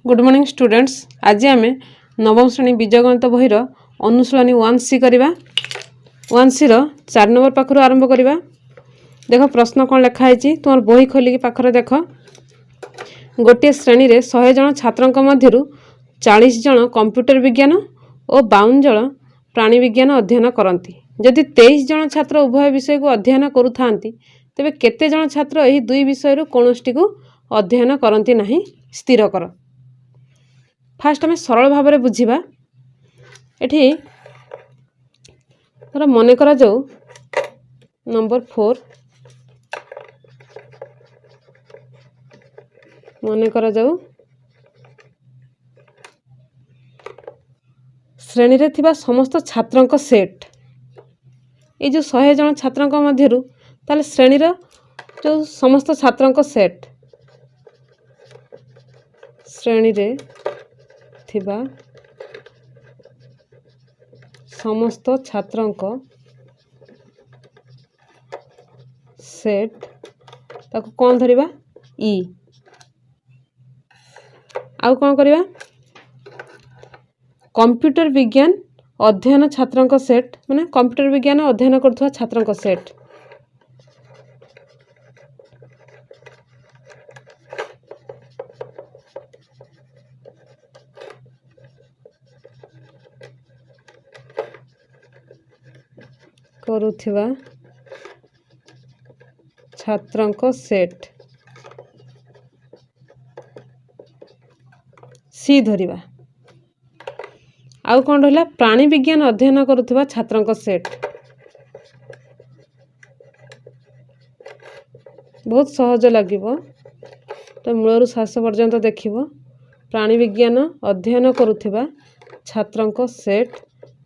Good morning students. आज आम नवम श्रेणी बीजगणित बहीर अनुशीलनी 1C करवा। 1C रो 4 नंबर पाखर आरंभ करवा। देख प्रश्न कौन लिखाई तुम बही खोलिक पाखर देख। गोटे श्रेणी रे 100 जन छात्रों मध्य 40 जन कंप्यूटर विज्ञान और 52 जन प्राणी विज्ञान अध्ययन करती। जदि 23 जन छात्र उभय विषय को अध्ययन करूँ तेबे केते जन छात्र यही दुई विषय कौनसी को अध्ययन करती नहीं स्थिर कर। फास्ट आम सरल भाव में बुझा। ये धर मन करा जाऊ नंबर 4 मन करा जाऊ श्रेणी रे थिबा समस्त छात्रों का सेट ये जो 100 जन छात्रों मध्य ताले श्रेणी रो जो समस्त छात्रों का सेट श्रेणी रे थिबा समस्त छात्रों को सेट ताको कौन धरिबा ई आउ कौन करिबा कंप्यूटर विज्ञान अध्ययन छात्रों को सेट माने कंप्यूटर विज्ञान अध्ययन करथुवा छात्रों को सेट करुथिबा छात्रों को सेट सी धरिबा। आउ कौन रहा प्राणी विज्ञान अध्ययन करुथिबा छात्रों को सेट बहुत सहज लगे तो मूलर शेष पर्यंत देख प्राणी विज्ञान अध्ययन करुथिबा छात्रों को सेट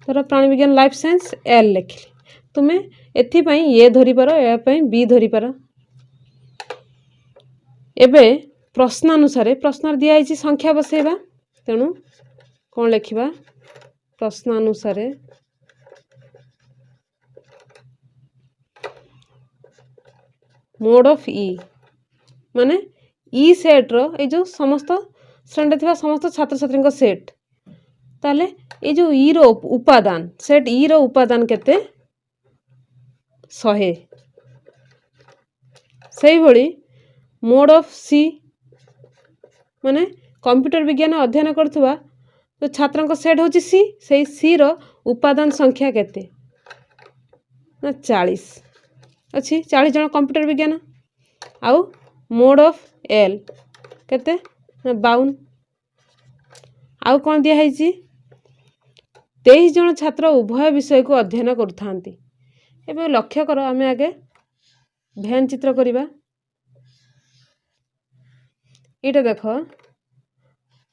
धर प्राणी विज्ञान लाइफ साइंस एल लिखिली तुम्हें एथिपाई ये धरी पार यापाई बी धरी पार। एबे प्रश्न अनुसार प्रश्न दिखाई संख्या बसेबा तेणु कौन लिखा प्रश्न अनुसार मोड ऑफ ई माने ई सेट रो ये जो समस्त श्रेणी थिबा समस्त छात्र छात्री को सेट ताले ये जो ई रो उपादान सेट ई रो उपादान केते 100 सही भली मोड ऑफ सी माने कंप्यूटर विज्ञान अध्ययन करथुवा तो छात्रों को सेट होची सी सही सी रो उपादान संख्या केते ना 40 अच्छी 40 जन कंप्यूटर विज्ञान आउ मोड ऑफ एल केते ना 52 आउ कौन दिया है 23 जन छात्र उभय विषय को अध्ययन करुथांती। एबे लक्ष्य कर आमे आगे भैन चित्र करिबा। एटा देख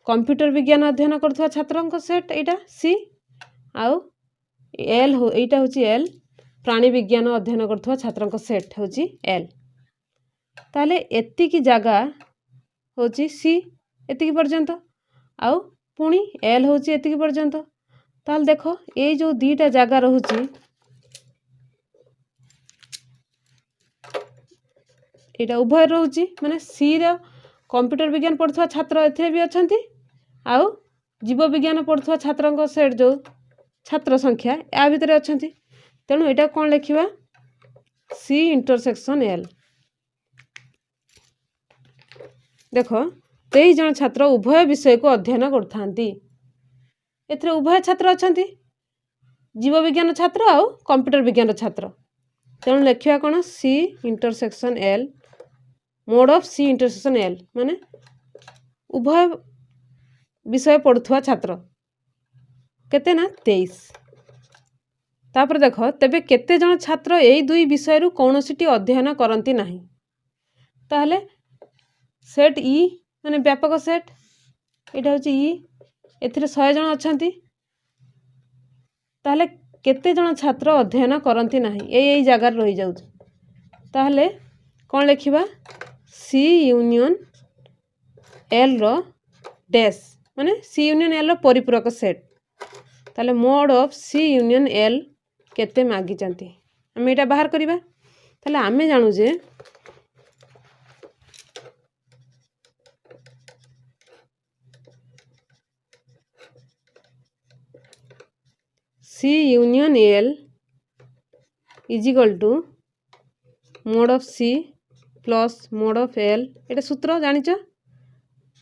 कंप्यूटर विज्ञान अध्ययन करथुवा छात्रों को सेट एटा सी आउ एल हो एटा होची एल प्राणी विज्ञान अध्ययन करथुवा छात्रों को सेट होची एल ताले एति की जगह होची सी एति की पर्यंत आउ पुणी एल होची एति की पर्यंत ताल देखो ए जो दीटा जगह रहुची एटा उभय रोची माने सी रो कंप्यूटर विज्ञान पढ़ुवा छात्र एथिरे भी अछंती आउ जीव विज्ञान पढ़ुवा छात्रों को सेट जो छात्र संख्या या भितर अछंती तेणु एटा कौन लिखिबा सी इंटरसेक्शन एल। देखो 23 जन छात्र उभय विषय को अध्ययन करथांती एथिरे उभय छात्र अछंती जीव विज्ञान छात्र आउ कंप्यूटर विज्ञान छात्र तेणु लिखिबा कौन C intersection L mod of C intersection L माने उभय विषय पढ़ुवा छात्र केते ना 23 तापर देख तेबे केते जन छात्र एई दुई विषय रु कौनसीटी अध्ययन करती नहीं ताहले सेट ई माने व्यापक सेट एटा होची ई एथिरे 100 जन अछंती ताहले केते जन छात्र अध्ययन करती नहीं एई जगह रही जाउ ताहले कौन लिखिबा सी यूनियन एल रो डैश माने सी यूनियन एल रो परिपूरक सेट ताले mod of C union L केते मागी चंती हम एटा बाहर करिबा ताले आमे जानु जे C union L is equal to mod of C plus mod of L एटा सूत्र जानिଛ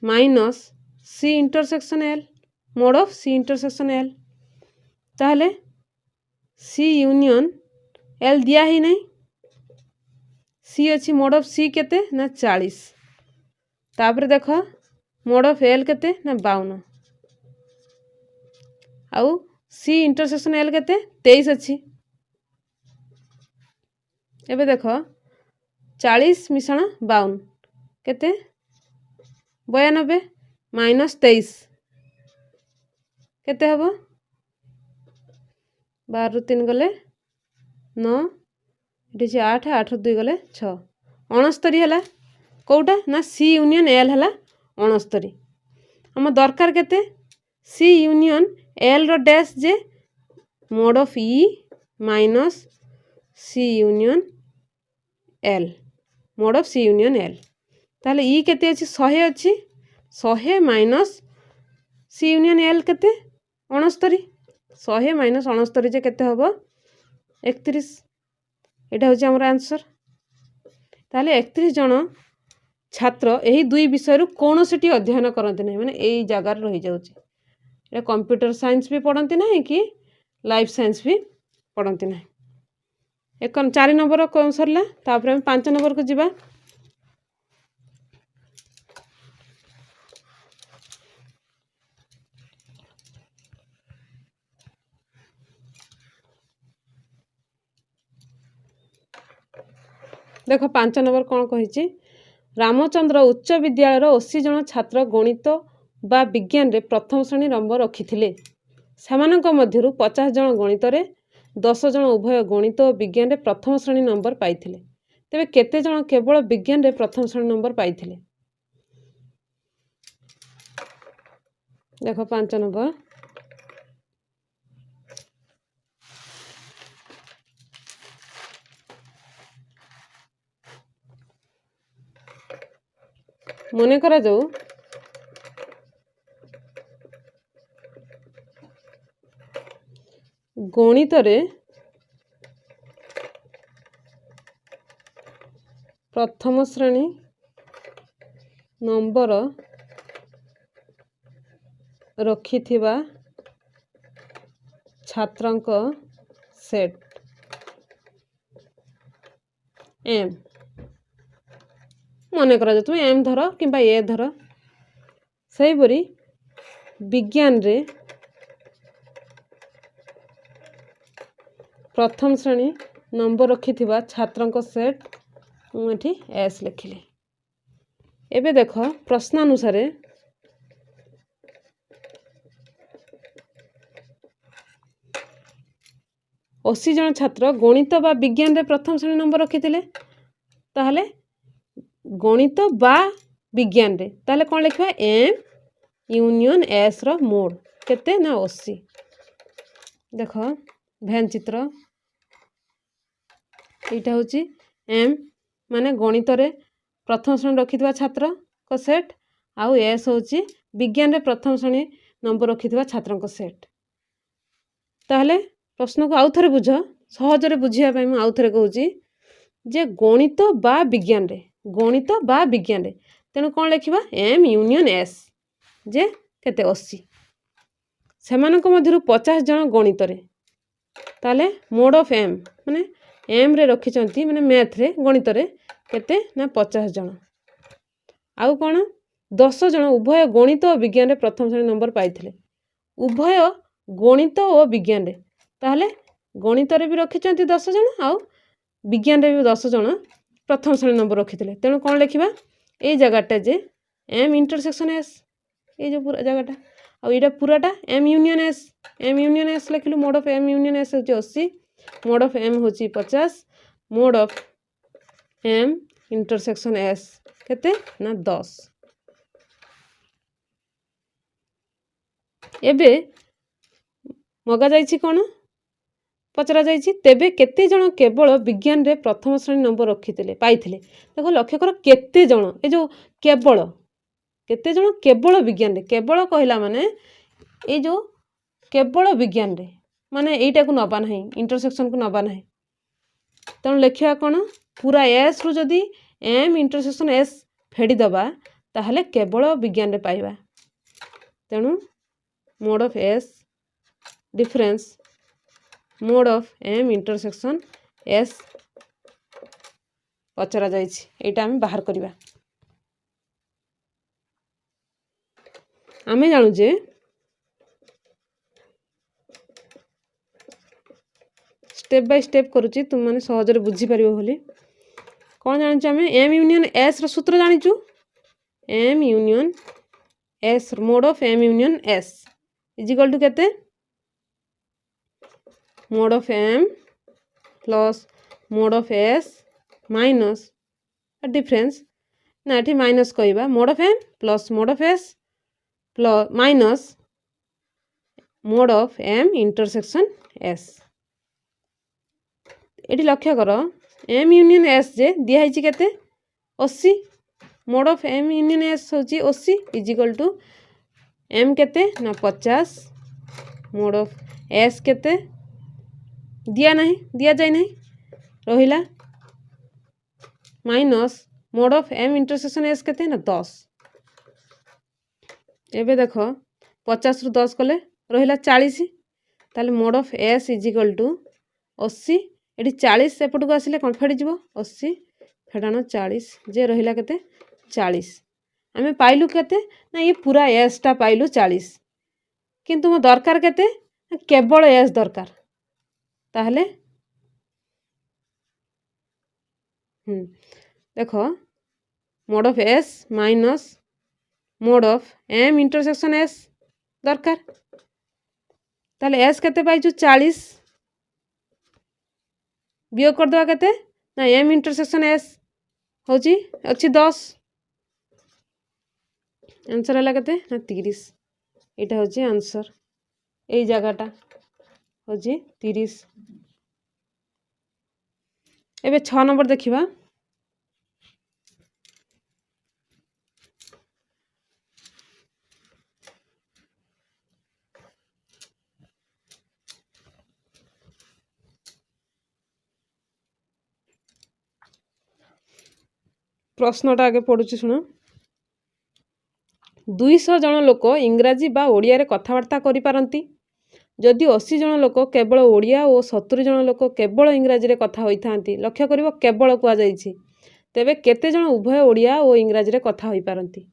minus C intersection L mod of C intersection L ताहले C यूनियन L दिया ही नहीं C अच्छी मोड ऑफ C केते ना 40 तापर देख मोड ऑफ L केते ना 52 आउ C इंटरसेक्शन L केते 23 अच्छी एबे देख 40 मिश्रण 52 केते 92 माइनस 23 केते हबो 12 रु 3 गले 9 एटी 8 8 रु 2 गले 6 69 हला कोउटा ना C यूनियन L हला 69 हम दरकार केते C union L rho dash J mod of E minus C union L mod of C union L ताले E केते अछि 100 अछि 100 माइनस C यूनियन L केते 69 100 माइनस 69 जे केते हबो 31 एटा होछि हमर आंसर ताले 31 जन छात्र एही दुई विषय रु कोनोसिटी अध्ययन करंती नै माने एई जगार रहि जाउछि ए कंप्यूटर साइंस भी पढ़ंती नै कि लाइफ साइंस भी पढ़ंती नै एक 4 नंबर कोन सरला तापर हम 5 नंबर को जिबा देखो 5 नंबर कौन कही रामचंद्र उच्च विद्यालय 80 जन छात्र गणित बा विज्ञान रे प्रथम श्रेणी नंबर रखिथिले सेमानंक मध्यरु 50 जन गणित रे 10 जन उभय गणित और विज्ञान रे प्रथम श्रेणी नंबर पाइथिले तेबे केते जन केवल विज्ञान रे प्रथम श्रेणी नंबर पाइथिले देखो 5 नंबर मने करा जाऊ गणित रे प्रथम श्रेणी नंबर रखिथिबा छात्रंक सेट एम मने करा तुम एम धर कि ए धर सही परी विज्ञान रे प्रथम श्रेणी नंबर रखिथिबा छात्रंक सेट मुठी एस लिखिली एबे देख प्रश्नानुसार 80 जन छात्र गणित बा विज्ञान रे प्रथम श्रेणी नंबर रखिथिले ताहले गणित बा विज्ञान रे ताहले कोन लिखबा एम यूनियन एस रो मोड केते ना 80 देख भैन चित्र एटा होची एम माने गणित रे प्रथम श्रेणी रखिथिबा छात्र को सेट आउ एस होची विज्ञान रे प्रथम श्रेणी नंबर रखिथिबा छात्रन को सेट ताहले प्रश्न को आउ थरे बुझ सहज रे बुझिया पई म आउ थरे कहूची जे गणित बा विज्ञान रे तेणु कौन लिखा एम यूनियन एस जे केते 80 सेमानक मध्यरु 50 जन गणित रे ताले मोड ऑफ एम माने एम रे रखिचंती माने मैथ रे गणित रे केते ना 50 जन आउ कोन 10 जन उभय गणित और विज्ञान रे प्रथम श्रेणी नंबर पाइथिले उभय गणित और विज्ञान रे ताले गणित रे भी रखिचंती 10 जन आउ विज्ञान रे भी 10 जन प्रथम श्रेणी नंबर रखिथिले तेणु कौन लिखा ए जगहटा जे एम इंटरसेक्शन एस ये जो पूरा जगहटा आ एटा पूराटा एम यूनियन एस लिखिलु mod of M union S होची 80 मोड ऑफ एम होची 50 mod of M intersection S केते ना 10 एबे मगा जाइछि कोन पचरा जाइछि तेबे केते जण केवल विज्ञान रे प्रथम श्रेणी नंबर रखिथिले पाइथिले देखो लक्ष्य कर केते जण ए जो केवल केते जण केवल विज्ञान रे केवल कहला माने ए जो केवल विज्ञान रे माने एटा को नबा नहीं इंटरसेक्शन को नबा नहीं तेणु लिखा कौन पूरा एस रु जदि एम इंटरसेक्शन एस फेडी दबा ताहले केवल विज्ञान रे पाइबा तेणु mod of S difference mod of M intersection S पचरा जाइछि एटा हम बाहर करिबा आमे जानू जे स्टेप बाय स्टेप करूची तुम माने सहज रे बुझी परिबो बोली कोन जानिछु आमे एम यूनियन एस रो सूत्र जानिछु M union S mod of M union S is equal to केते mod of M plus mod of S minus difference ना एठी माइनस कहबा mod of M plus mod of S plus minus mod of M intersection S एटी लक्ष्य कर M union S जे दिया है केते 80 mod of M union S होची 80 इज इक्वल टू एम केते ना 50 मोड ऑफ एस केते दिया नहीं दिया जाए नहीं रहिला minus mod of M intersection S केते ना 10 एबे देखो 50 रु 10 कले रहिला 40 ताले mod of S is equal to 80 एटी 40 सेपट को आसिले कौन फेड़ी जीवो 80 फेडाण 40 जे रहिला केते 40 आमे पाइलु केते ना ये पूरा एस टा पाइलु 40 किंतु मो दरकार केते केवल एस दरकार ताहले देखो mod of S minus mod of M intersection S दरकार ताहले एस केते पाइछु 40 वियोग कर दवा केते ना एम इंटरसेक्शन एस होची अच्छी 10 आंसर हला केते ना 30 एटा होची आंसर एई जगहटा होची 30 एबे 6 नंबर देखिबा प्रश्नटा आगे पढ़ुची शुण 200 जन लोक इंग्राजी बा ओडिया रे कथबार्ता करि पारंती जदि 80 जन लोक केवल ओडिया और 70 जन लोक केवल इंग्राजी रे कथा होइथांती लक्ष्य करिवो केवल कुआ जाइछि तेबे केते जन उभय ओडिया और इंग्राजी रे कथा होई पारंती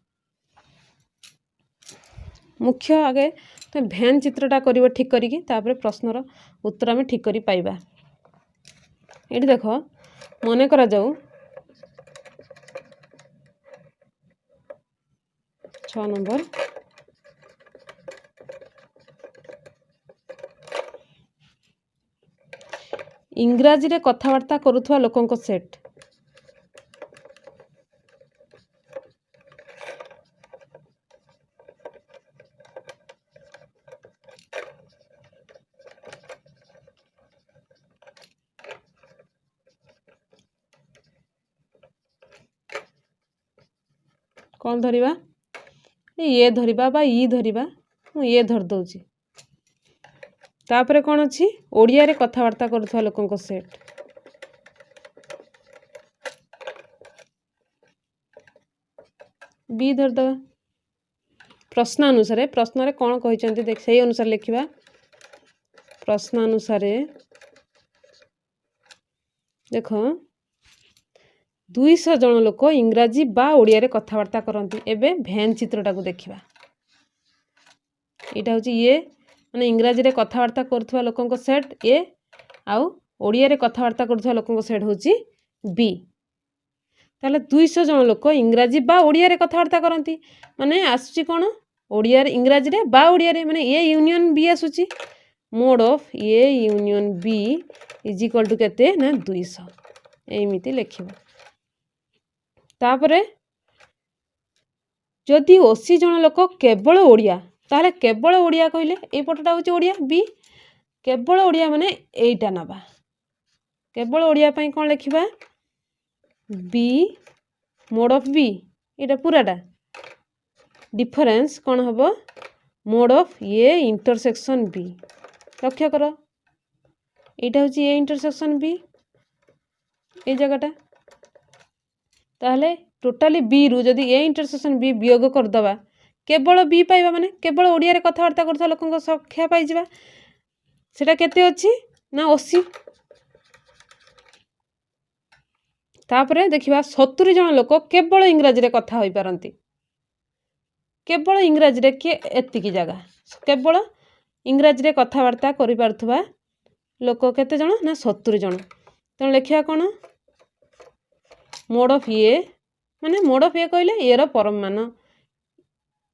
मुख्य आगे तो भैन चित्रटा करिवो ठीक करिकि तापर प्रश्नर उत्तर आमे ठीक करि पाइबा एठी देखो मने करा जाऊ 6 नंबर इंग्राजी रे कथबार्ता करुथवा लोकंको सेट कौन धरिबा ये धरिबा बा ई धरिबा मु ये धर दउची तापरे कौन अछि ओडिया रे कथबार्ता करुथवा लोकंको सेट बी धर दवा प्रश्न अनुसार प्रश्न रे कौन कहिचंती देख सही अनुसार लिखिबा प्रश्न अनुसार देखो 200 जन लोक इंग्राजी बा ओडिया रे कथबार्ता करंती एबे भैन चित्रटा को देखिबा एटा होची ये माने इंग्राजी रे कथबार्ता करथवा लोकंको सेट ए आउ ओडिया रे कथबार्ता करथवा लोकंको सेट होची बी ताले 200 जन लोक इंग्राजी बा ओडिया रे कथबार्ता करंती माने आसुची कोन ओडिया रे इंग्राजी रे बा ओडिया रे माने ए यूनियन बी आसुची mod of A union B is equal to केते ना 200 एमिति लिखिबा तापरे जदि 80 जन लोक केवल ओडिया ताले केवल ओडिया कहले ए पटटा होची ओडिया बी केवल ओडिया माने एटा नबा केवल ओडिया पई कोन लिखिबा बी मोड ऑफ बी एटा पूराटा डिफरेंस कोन हबो mod of A intersection B लक्ष्य करो এইটা হচ্ছে এ ইন্টারসেকশন বি এই জায়গাটা তাহলে टोटाली बी रु जदि ए इंटरसेक्शन बी वियोग करदे केवल बी पाइबा माने केवल ओडिया रे कथबार्ता करथा लोकन संख्या पाइजिबा सेटा केते अछि ना 80 तापरे देखिबा 70 जन लोक केवल इंग्रजी रे कथा होई पारंती केवल इंग्रजी रे के एतिकी जगह केवल इंग्रजी रे कथबार्ता करि पारथुबा लोक केते जन ना 70 जन तण लेखिया कोन मोड ऑफ ए माने मोड ऑफ ए कहले ए रो परमान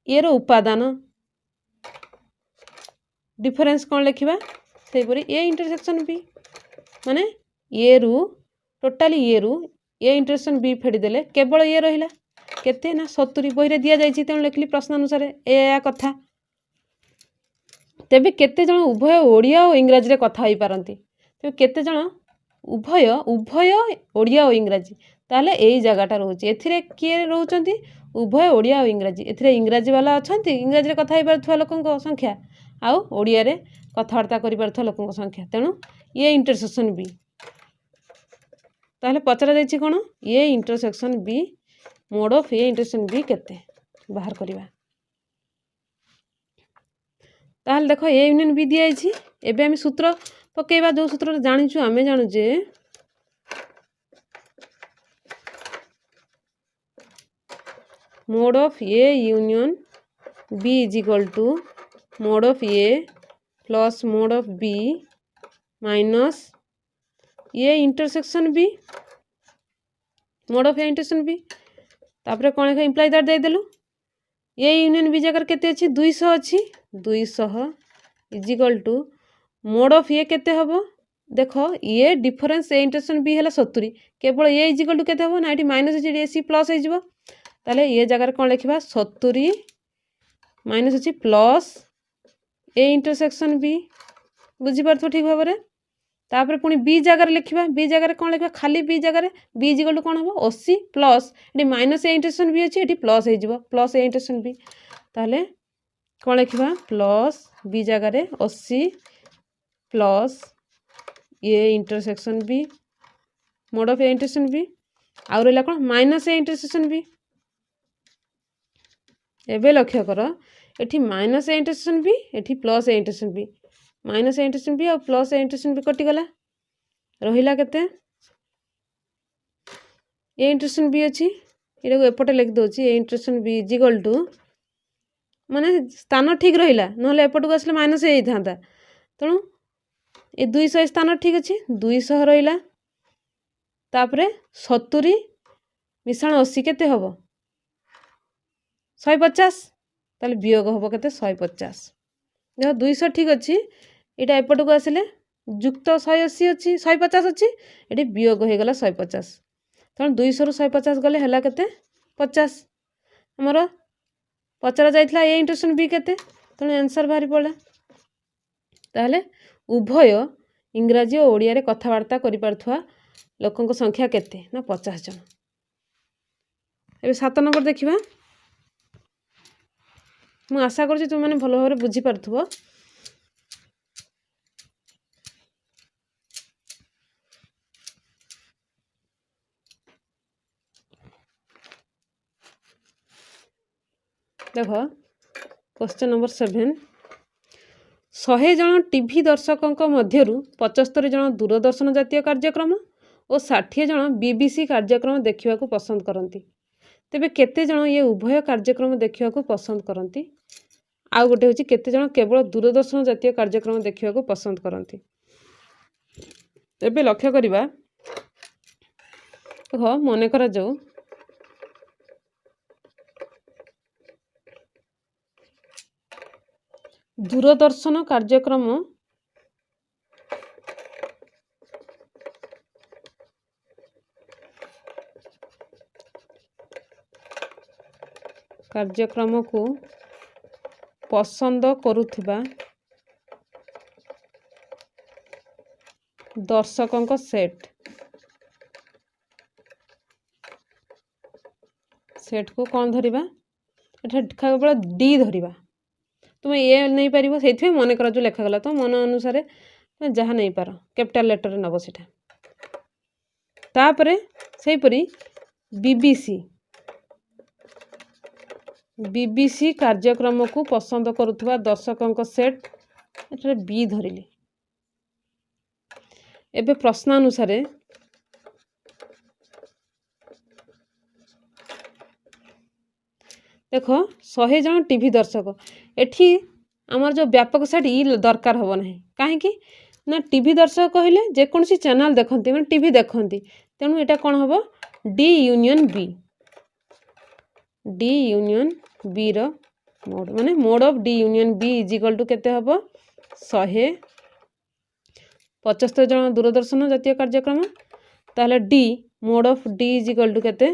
ए रो उपादान डिफरेंस कोन लिखिबा सेहि परी ए इंटरसेक्शन बी माने ए रु टोटाली ए रु ए इंटरसेक्शन बी फेडी देले केवल ए रहिला केते ना 70 बही रे दिया जायछि तेन लिखली प्रश्न अनुसार ए कथा तेबे केते जण उभय ओडिया और इंग्रजी रे कथा होई पारंती तेबे केते जण उभय उभय ओडिया और इंग्रजी ताले एई जगाटा रहउछि एथिरे के रहउचंती उभय ओडिया और इंग्रजी एथिरे इंग्रजी वाला अछंती इंग्रजी रे कथा होई पारथुवा लोकन संख्या आ ओडिया रे कथावार्ता करि पारथुवा लोकन संख्या तेनु ए इंटरसेक्शन बी ताले पचरा जायछि कोन A intersection B mod of A intersection B केते बाहर करिवा ताहले देखो ए यूनियन बी दिया जायछि एबे हम सूत्र पकेइबा जो सूत्र जानिछु आमे जानु जे mod of A union B is equal to mod of A plus mod of B minus A intersection B mod of A intersection B तापरे कोन है इंप्लाई दैट दे देलु ए यूनियन बी जगह केते अछि 200 अछि 200 is equal to mod of A केते हबो देखो A difference A intersection B हैला 70 केवल ए इज इक्वल टू केते हबो ना एटी माइनस अछि एसी प्लस हो जिवो ताले ये जगह कोन लिखिबा 70 माइनस अछि प्लस ए इंटरसेक्शन बी बुझी परथो ठीक भाबरे तापर पुनी बी जगह लिखिबा बी जगह कोन लिखिबा खाली बी जगह बी इज इक्वल टू कोन हबो 80 प्लस एटी माइनस ए इंटरसेक्शन बी अछि एटी प्लस हो जिवो प्लस ए इंटरसेक्शन बी ताले कोन लिखिबा प्लस बी जगह 80 plus A intersection B mod of A intersection B आउ रहला कोन माइनस ए इंटरसेक्शन बी एबे लक्ष्य कर एठी माइनस ए इंटरसेक्शन बी एठी plus A intersection B minus A intersection B और प्लस ए इंटरसेक्शन बी कटि गला रहिला केते ए इंटरसेक्शन बी अछि एटा को एपटे लिख दोछि A intersection B is equal to माने स्थान ठीक रहिला नहले एपट को असले माइनस ए थांता तणु ए 200 स्थान ठीक अछि 200 रहिला तापरे 70 मिश्रण 80 केते हबो 150 ताले वियोग हबो केते 150 देखो 200 ठीक अछि एटा एपट को आसिले युक्त 180 अछि 150 अछि एटी वियोग हे गला 150 तण 200 रु 150 गले हला केते 50 हमर पचरा जाइतला ए इंटरसेक्शन बी केते तण आंसर बाहरी पडला ताले उभय इंग्रजी और ओडिया रे कथावार्ता करि पारथुवा लोकन संख्या केते ना 50 जन एबे 7 नंबर देखिबा मु आशा करछि तुम माने भलो भाबरे बुझी पारथुबो देखो क्वेश्चन नंबर 7 100 जन टीवी दर्शकों मध्यरु 75 जन दूरदर्शन जातीय कार्यक्रम और 60 जन बीबीसी कार्यक्रम देखिबा को पसंद करती तेबे केते जन ये उभय कार्यक्रम देखिबा को पसंद करती आउ गोटे होची केते जन केवल दूरदर्शन जातीय कार्यक्रम देखिबा को पसंद करती तेबे लक्ष्य करिबा देखो मने करा जाऊ दूरदर्शन कार्यक्रम को पसंद करुथिबा दर्शकों सेट को कौन धरिबा एठा केवल डी धरिबा तुम ए नहीं पारिबो सेथि मन कर जो लेखा गला तो मन अनुसार जहाँ नहीं पार कैपिटल लेटर नब सेटा तापरे सेहीपरि बीबीसी कार्यक्रम को पसंद करुवा दर्शकों सेट एटा बी धरिली। एबे प्रश्नानुसार देख 100 जन टीवी दर्शक एठी आमर जो व्यापक सेट ई दरकार हम ना कहीं ना टीवी दर्शक कहले जेकोसी चैनल देखती मैं टीवी देखती तेणु यहाँ कौन हम डी यूनियन बी मोड माने mod of D union B is equal to केते हम 175 जन दूरदर्शन जातीय कार्यक्रम ताहले D mod of D is equal to केते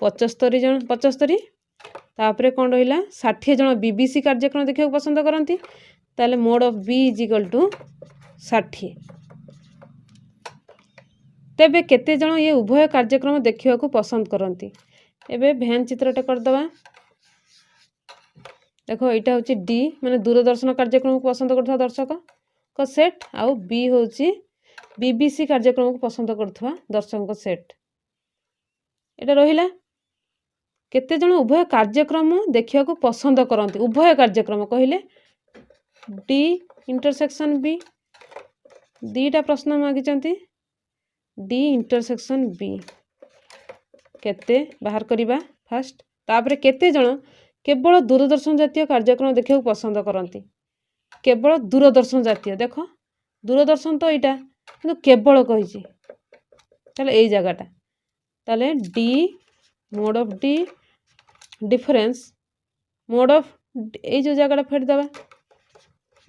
75 तापरे कौन रहा 60 जन बीबीसी कार्यक्रम देखा पसंद करती ताले mod of B is equal to 60 तेबे केते जन ये उभय कार्यक्रम देखा पसंद करती एबे भैन चित्रटे करदबा देखो यहाँ हूँ डी माने दूरदर्शन कार्यक्रम को पसंद करथवा दर्शक को सेट आउ बी हूँ बीबीसी कार्यक्रम को पसंद करथवा दर्शक को सेट एटा रहिला केते जन उभय कार्यक्रम देखा पसंद करती उभय कार्यक्रम कहले डी इंटरसेक्शन बी दीटा प्रश्न मागिचंती डी इंटरसेक्शन बी केते बाहर करिबा फास्ट तापरे केते जन केवल दूरदर्शन जातीय कार्यक्रम देखा पसंद करती केवल दूरदर्शन जातीय देख दूरदर्शन तो यहाँ कि केवल कही यही जगटा ताले D mod of D difference mod of ये जो जगटा फेट दबा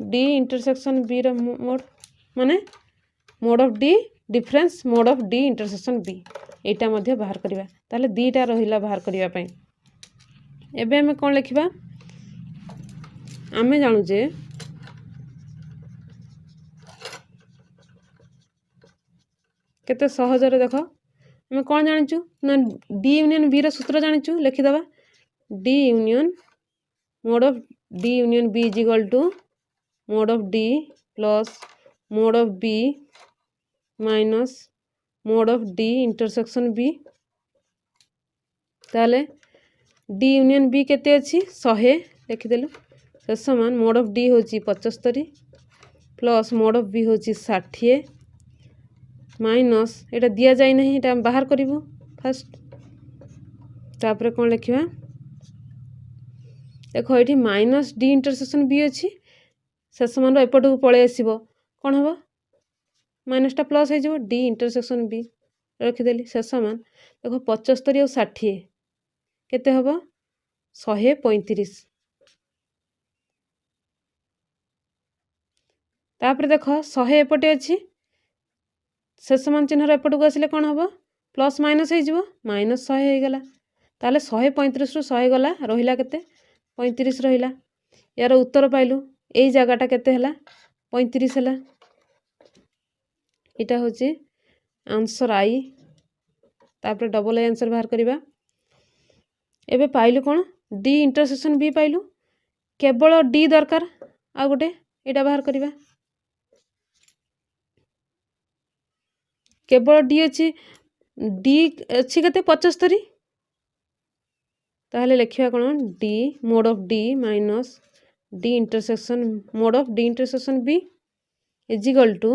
डी इंटरसेक्शन बी रो मोड माने mod of D difference mod of D intersection B एटा मध्य बाहर करिबा ताले दीटा रहिला बाहर करिबा पई एबे हमें कौन लिखा आमे जानू जे केते सहजरे देख आम कौन जाचु ना डी यूनियन बी सूत्र जाचु लिखिदबा D union mod of D union B is equal to mod of D plus mod of B minus mod of D intersection B ताले डी यूनियन बी केते अच्छी 100 लिखिदेलु से समान मोड ऑफ डी होची 75 plus mod of B होची 60 minus एटा दिया जाए नहीं एटा बाहर करिवु फास्ट तापरे कौन लिखिबा देखो ये माइनस डी इंटरसेक्शन बी अच्छी से समान एपट को पलि आसो कौन हम माइनसटा प्लस हो डी इंटरसेक्शन बी रखिदेली से समान देखो 75 और 60 केते हम 135 तापर देख 100 एपटे अच्छी से समान चिन्ह एपट को आसिले कौन हम प्लस माइनस हो माइनस 100 हो गला ताले 135 रु 100 गला रहिला केते 35 रहिला यार उत्तर पाइलु एई जगहटा केते हला 35 हला इटा होची आंसर आई तापर डबल आई आंसर बाहर करिबा एबे पाइलु कौन डी इंटरसेक्शन बी पाइलु केवल डी दरकार आ गोटे एटा बाहर करिबा केवल डी अच्छी डी अच्छी केते 75 ताहले लिखिया कौन D mod of D minus D intersection mod of D intersection B is equal to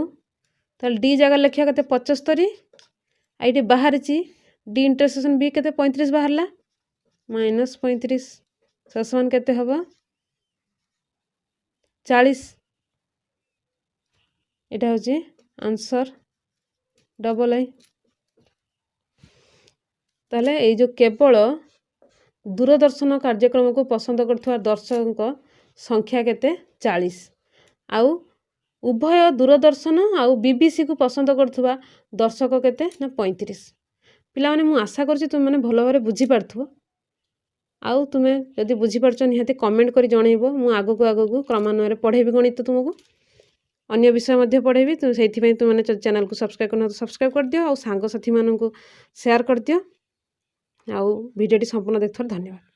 ताहले डी जगह लिखिया केते 75 आईटी बाहर डी इंटरसेक्शन बी केते 35 बाहरला माइनस 35 समान केते हबा 40 एटा होची आंसर डबल आई ताहले ए जो केवल दूरदर्शन कार्यक्रम को पसंद करथुवा दर्शक संख्या केते 40 आउ उभय दूरदर्शन आउ बीबीसी को पसंद करथुवा दर्शक केते ना 35 पिला माने मु आशा करछि तुम माने भलो भारे बुझी पारथुवा आउ तुमे जदि बुझी पारछ निहाती कमेंट करी जणैबो मु आगो को क्रमान्वये पढेबी गणित तुमको अन्य विषय मध्य पढ़ेबी तो से तुम मैंने चैनल को सब्सक्राइब करना तो सब्सक्राइब कर दियो और सांग साथी मानू शेयर कर दियो आउ वीडियोटी संपूर्ण देखथार धन्यवाद।